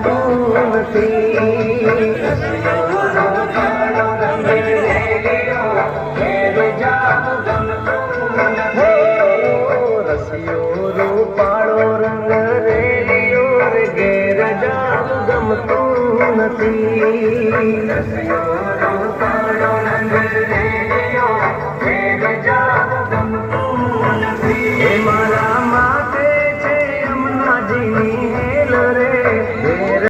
ગમતું નથી. રસિયો રૂપાળો રંગ રેલિયો રે ઘેર જાવું ગમતું નથી.